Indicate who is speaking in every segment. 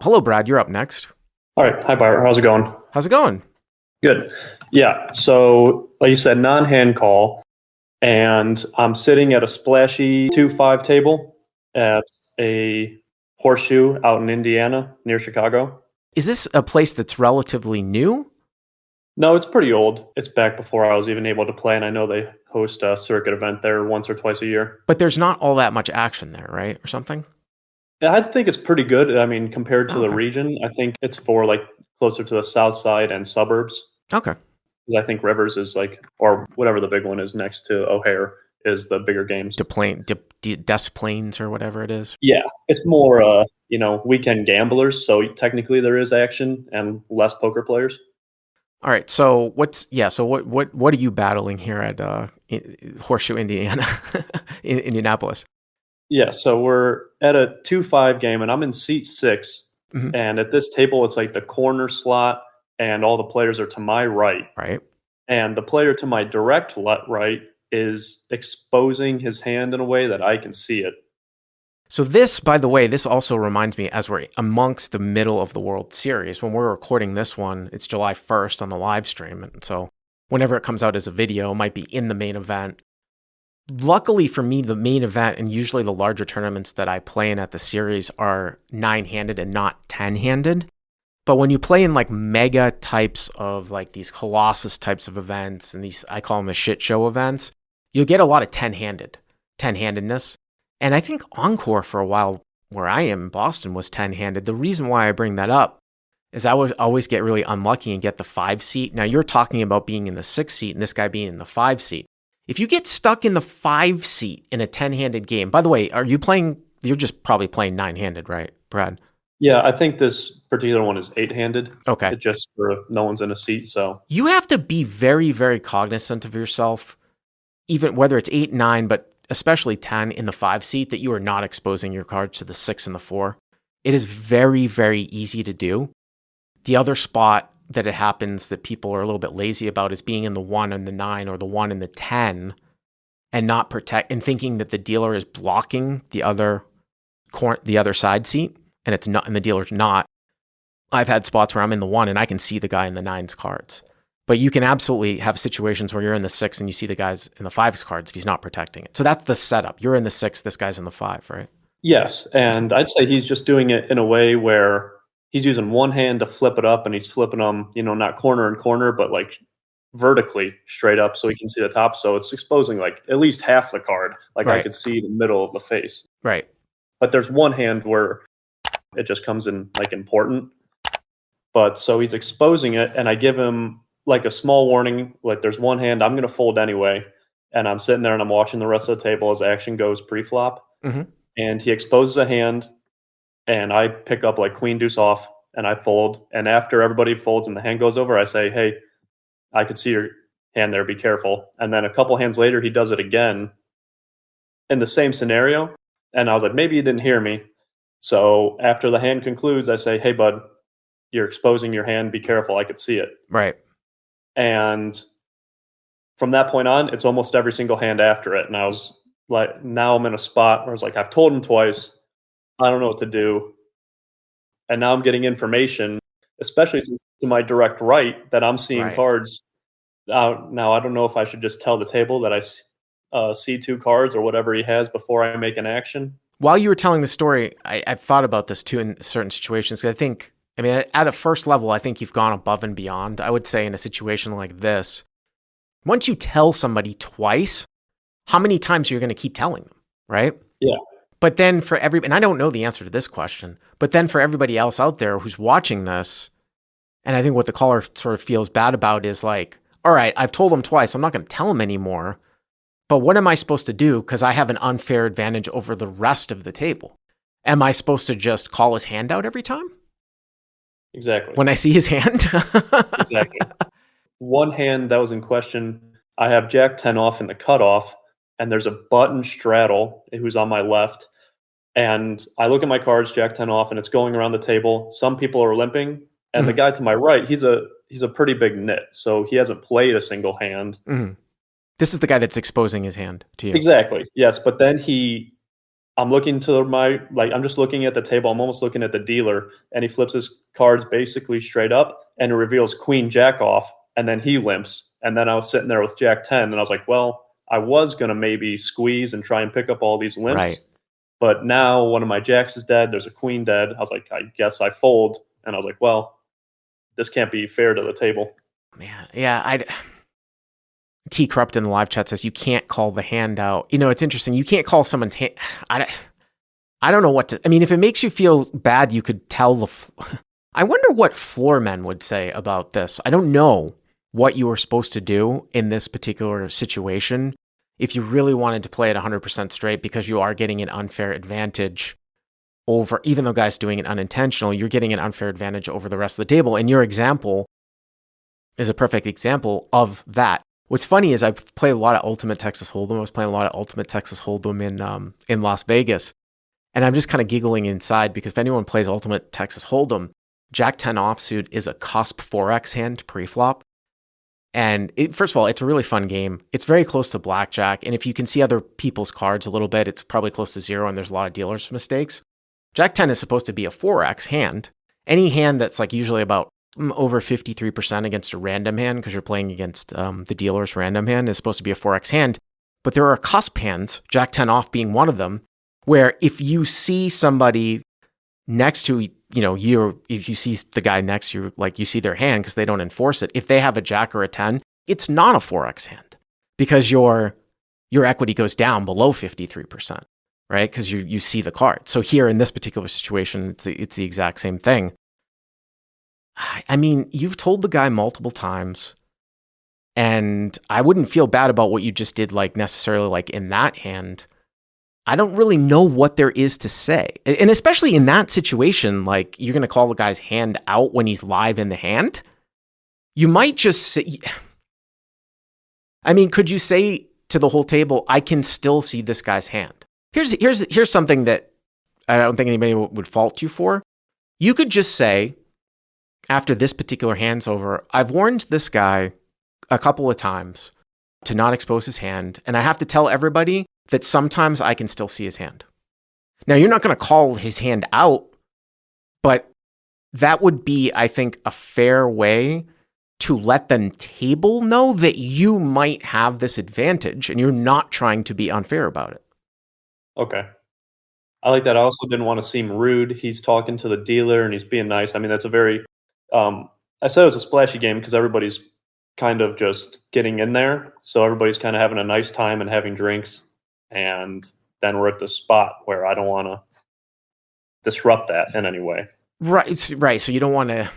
Speaker 1: Hello, Brad. You're up next.
Speaker 2: All right. Hi, Bart. How's it going?
Speaker 1: How's it going?
Speaker 2: Good. Yeah. So, like you said, non-hand call, and I'm sitting at a splashy 2-5 table at a Horseshoe out in Indiana near Chicago.
Speaker 1: Is this a place that's relatively new?
Speaker 2: No, it's pretty old. It's back before I was even able to play, and I know they host a circuit event there once or twice a year.
Speaker 1: But there's not all that much action there, right? Or something?
Speaker 2: Yeah, I think it's pretty good. I mean, compared to
Speaker 1: Oh,
Speaker 2: the
Speaker 1: okay.
Speaker 2: region, I think it's for like closer to the south side and suburbs.
Speaker 1: Okay.
Speaker 2: Because I think Rivers is like, or whatever the big one is next to O'Hare, is the bigger games.
Speaker 1: Des Plaines or whatever it is.
Speaker 2: Yeah, it's more, weekend gamblers. So technically there is action and less poker players.
Speaker 1: All right. So what are you battling here at Horseshoe, Indiana, in Indianapolis?
Speaker 2: Yeah, so we're at a 2-5 game, and I'm in seat 6.
Speaker 1: Mhm.
Speaker 2: And at this table, it's like the corner slot, and all the players are to my right.
Speaker 1: Right.
Speaker 2: And the player to my direct right is exposing his hand in a way that I can see it.
Speaker 1: So this, by the way, this also reminds me as we're amongst the middle of the World Series. When we're recording this one, it's July 1st on the live stream. And so whenever it comes out as a video, it might be in the main event. Luckily for me, the main event and usually the larger tournaments that I play in at the series are 9-handed and not 10-handed. But when you play in like mega types of like these Colossus types of events and these, I call them the shit show events, you'll get a lot of 10-handedness. And I think Encore for a while where I am in Boston was 10-handed. The reason why I bring that up is I would always get really unlucky and get the 5 seat. Now you're talking about being in the 6 seat and this guy being in the 5 seat. If you get stuck in the 5 seat in a 10-handed game, by the way, are you playing, you're just probably playing 9-handed, right, Brad?
Speaker 2: Yeah, I think this particular one is 8-handed.
Speaker 1: Okay.
Speaker 2: It's just for no one's in a seat. So
Speaker 1: You have to be very, very cognizant of yourself, even whether it's 8, 9, but especially 10 in the 5 seat, that you are not exposing your cards to the 6 and the 4. It is very, very easy to do. The other spot that it happens that people are a little bit lazy about is being in the 1 and the 9 or the 1 and the 10 and not protect and thinking that the dealer is blocking the other side seat and it's not, and the dealer's not. I've had spots where I'm in the 1 and I can see the guy in the 9's cards. But you can absolutely have situations where you're in the 6 and you see the guys in the 5's cards if he's not protecting it. So that's the setup. You're in the 6, this guy's in the 5, right?
Speaker 2: yes, and I'd say he's just doing it in a way where he's using one hand to flip it up, and he's flipping them, not corner and corner, but like vertically straight up so he can see the top. So it's exposing like at least half the card. Like I
Speaker 1: Right.
Speaker 2: could see the middle of the face.
Speaker 1: Right.
Speaker 2: But there's one hand where it just comes in like important. But so he's exposing it, and I give him like a small warning, like there's one hand I'm going to fold anyway. And I'm sitting there and I'm watching the rest of the table as action goes pre-flop.
Speaker 1: Mm-hmm.
Speaker 2: And he exposes a hand, and I pick up like queen deuce off, and I fold. And after everybody folds and the hand goes over, I say, hey, I could see your hand there, be careful. And then a couple hands later, he does it again in the same scenario. And I was like, maybe you didn't hear me. So after the hand concludes, I say, hey, bud, you're exposing your hand, be careful, I could see it.
Speaker 1: Right.
Speaker 2: And from that point on, it's almost every single hand after it. And I was like, now I'm in a spot where I was like, I've told him twice, I don't know what to do. And now I'm getting information, especially since to my direct right, that I'm seeing
Speaker 1: Right.
Speaker 2: cards. Now I don't know if I should just tell the table that I see 2 cards or whatever he has before I make an action.
Speaker 1: While you were telling the story, I've thought about this too in certain situations. I mean, at a first level, I think you've gone above and beyond. I would say in a situation like this, once you tell somebody twice, how many times are you going to keep telling them, right?
Speaker 2: Yeah.
Speaker 1: But then and I don't know the answer to this question, but then for everybody else out there who's watching this, and I think what the caller sort of feels bad about is like, all right, I've told him twice, I'm not going to tell him anymore, but what am I supposed to do? Because I have an unfair advantage over the rest of the table. Am I supposed to just call his hand out every time?
Speaker 2: Exactly.
Speaker 1: When I see his hand?
Speaker 2: Exactly. One hand that was in question, I have Jack 10 off in the cutoff, and there's a button straddle who's on my left. And I look at my cards, Jack 10 off, and it's going around the table. Some people are limping, and the guy to my right, he's a pretty big nit, so he hasn't played a single hand.
Speaker 1: This is the guy that's exposing his hand to you.
Speaker 2: Exactly. Yes, but then I'm looking to my like I'm just looking at the table. I'm almost looking at the dealer, and he flips his cards basically straight up, and it reveals Queen Jack off, and then he limps. And then I was sitting there with Jack 10, and I was like, well, I was gonna maybe squeeze and try and pick up all these limps,
Speaker 1: Right.
Speaker 2: but now one of my jacks is dead. There's a queen dead. I was like, I guess I fold, and I was like, well, this can't be fair to the table.
Speaker 1: Man, yeah, T Corrupt in the live chat says you can't call the hand out. You know, it's interesting. You can't call someone's hand. I don't know what to. I mean, if it makes you feel bad, you could tell I wonder what floor men would say about this. I don't know what you were supposed to do in this particular situation if you really wanted to play it 100% straight, because you are getting an unfair advantage over, even though guys doing it unintentional, you're getting an unfair advantage over the rest of the table. And your example is a perfect example of that. What's funny is I play a lot of Ultimate Texas Hold'em. I was playing a lot of Ultimate Texas Hold'em in Las Vegas, and I'm just kind of giggling inside because if anyone plays Ultimate Texas Hold'em, Jack 10 offsuit is a cusp 4x hand pre-flop. And first of all, it's a really fun game. It's very close to blackjack, and if you can see other people's cards a little bit, it's probably close to zero, and there's a lot of dealers' mistakes. Jack 10 is supposed to be a 4x hand. Any hand that's like usually about over 53% against a random hand, because you're playing against the dealer's random hand, is supposed to be a 4x hand. But there are cusp hands, Jack 10 off being one of them, where if you see somebody next to, if you see the guy next to you, like you see their hand because they don't enforce it, if they have a jack or a 10, it's not a 4x hand because your equity goes down below 53%, right? Because you see the card. So here in this particular situation, it's the exact same thing. I mean, you've told the guy multiple times, and I wouldn't feel bad about what you just did, like necessarily like in that hand. I don't really know what there is to say. And especially in that situation, like you're going to call the guy's hand out when he's live in the hand. You might just say, I mean, could you say to the whole table, I can still see this guy's hand? Here's something that I don't think anybody would fault you for. You could just say, after this particular hand's over, I've warned this guy a couple of times to not expose his hand, and I have to tell everybody that sometimes I can still see his hand. Now, you're not going to call his hand out, but that would be, I think, a fair way to let the table know that you might have this advantage and you're not trying to be unfair about it.
Speaker 2: Okay. I like that. I also didn't want to seem rude. He's talking to the dealer and he's being nice. I mean, that's a very, I said it was a splashy game because everybody's kind of just getting in there. So everybody's kind of having a nice time and having drinks. And then we're at the spot where I don't want to disrupt that in any way.
Speaker 1: Right. So you don't want to.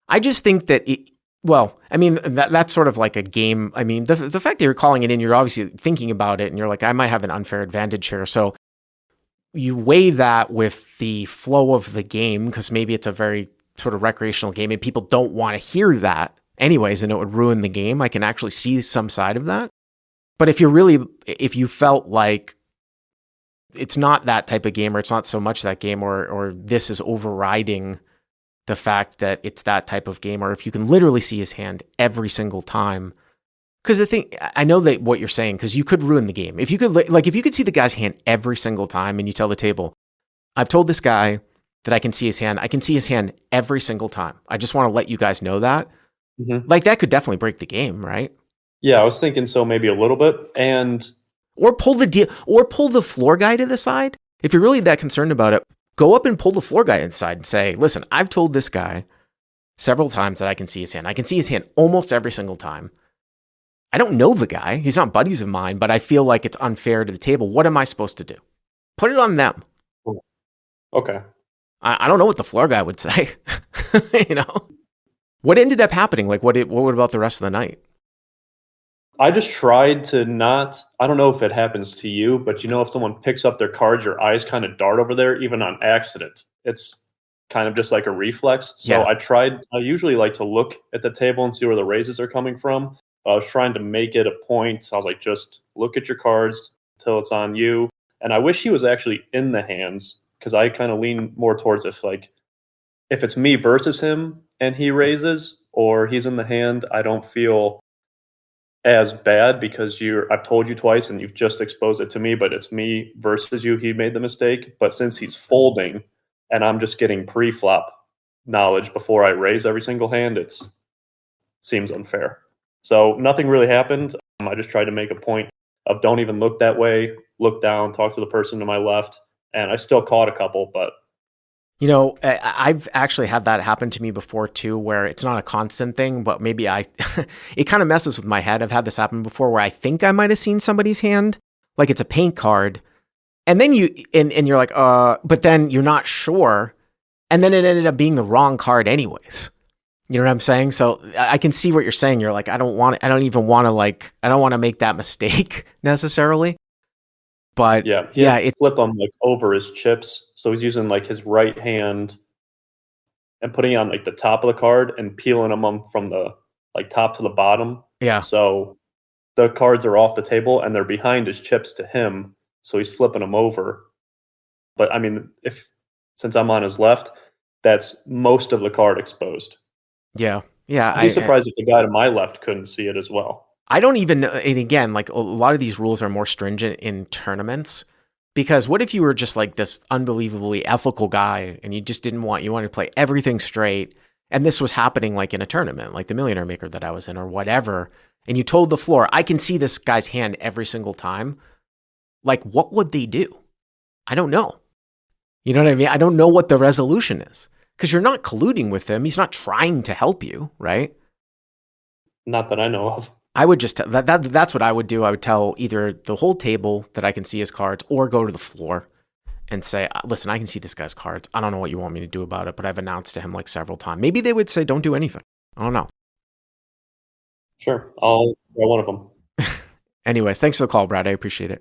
Speaker 1: I just think that that's sort of like a game. I mean, the fact that you're calling it in, you're obviously thinking about it and you're like, I might have an unfair advantage here. So you weigh that with the flow of the game because maybe it's a very sort of recreational game and people don't want to hear that anyways, and it would ruin the game. I can actually see some side of that. But if you felt like it's not that type of game, or it's not so much that game, or this is overriding the fact that it's that type of game, or if you can literally see his hand every single time. Because I know that what you're saying, because you could ruin the game. If you could see the guy's hand every single time and you tell the table, I've told this guy that I can see his hand. I can see his hand every single time. I just want to let you guys know that. Mm-hmm. Like that could definitely break the game, right?
Speaker 2: Yeah, I was thinking so, maybe a little bit.
Speaker 1: Or pull the floor guy to the side. If you're really that concerned about it, go up and pull the floor guy inside and say, listen, I've told this guy several times that I can see his hand. I can see his hand almost every single time. I don't know the guy. He's not buddies of mine, but I feel like it's unfair to the table. What am I supposed to do? Put it on them.
Speaker 2: Okay.
Speaker 1: I don't know what the floor guy would say. What ended up happening? Like, what about the rest of the night?
Speaker 2: I just tried to not, I don't know if it happens to you, but if someone picks up their cards, your eyes kind of dart over there, even on accident. It's kind of just like a reflex. So yeah. I usually like to look at the table and see where the raises are coming from. I was trying to make it a point. I was like, just look at your cards until it's on you. And I wish he was actually in the hands, because I kind of lean more towards if it's me versus him and he raises, or he's in the hand, I don't feel as bad because I've told you twice and you've just exposed it to me, but it's me versus you. He made the mistake. But since he's folding and I'm just getting pre-flop knowledge before I raise every single hand, it seems unfair. So nothing really happened. I just tried to make a point of don't even look that way, look down, talk to the person to my left, and I still caught a couple, but
Speaker 1: You know, I've actually had that happen to me before too, where it's not a constant thing, but maybe it kind of messes with my head. I've had this happen before where I think I might have seen somebody's hand, like it's a paint card, and then and you're like, but then you're not sure, and then it ended up being the wrong card anyways. You know what I'm saying? So I can see what you're saying. You're like, I don't even want to I don't want to make that mistake necessarily. But
Speaker 2: yeah, he
Speaker 1: yeah,
Speaker 2: had to flip them like over his chips. So he's using like his right hand and putting it on like the top of the card and peeling them from the like top to the bottom.
Speaker 1: yeah,
Speaker 2: So the cards are off the table and they're behind his chips to him. So he's flipping them over. But I mean, if since I'm on his left, that's most of the card exposed.
Speaker 1: yeah, yeah.
Speaker 2: I'd be surprised if the guy to my left couldn't see it as well.
Speaker 1: I don't even know. And again, like a lot of these rules are more stringent in tournaments because what if you were just like this unbelievably ethical guy and you wanted to play everything straight. And this was happening like in a tournament, like the Millionaire Maker that I was in or whatever. And you told the floor, I can see this guy's hand every single time. Like, what would they do? I don't know. You know what I mean? I don't know what the resolution is because you're not colluding with him. He's not trying to help you, right?
Speaker 2: Not that I know of.
Speaker 1: I would just that's what I would do. I would tell either the whole table that I can see his cards or go to the floor and say, listen, I can see this guy's cards. I don't know what you want me to do about it, but I've announced to him like several times. Maybe they would say, don't do anything. I don't know.
Speaker 2: Sure, I'll try one of them.
Speaker 1: Anyways, thanks for the call, Brad. I appreciate it.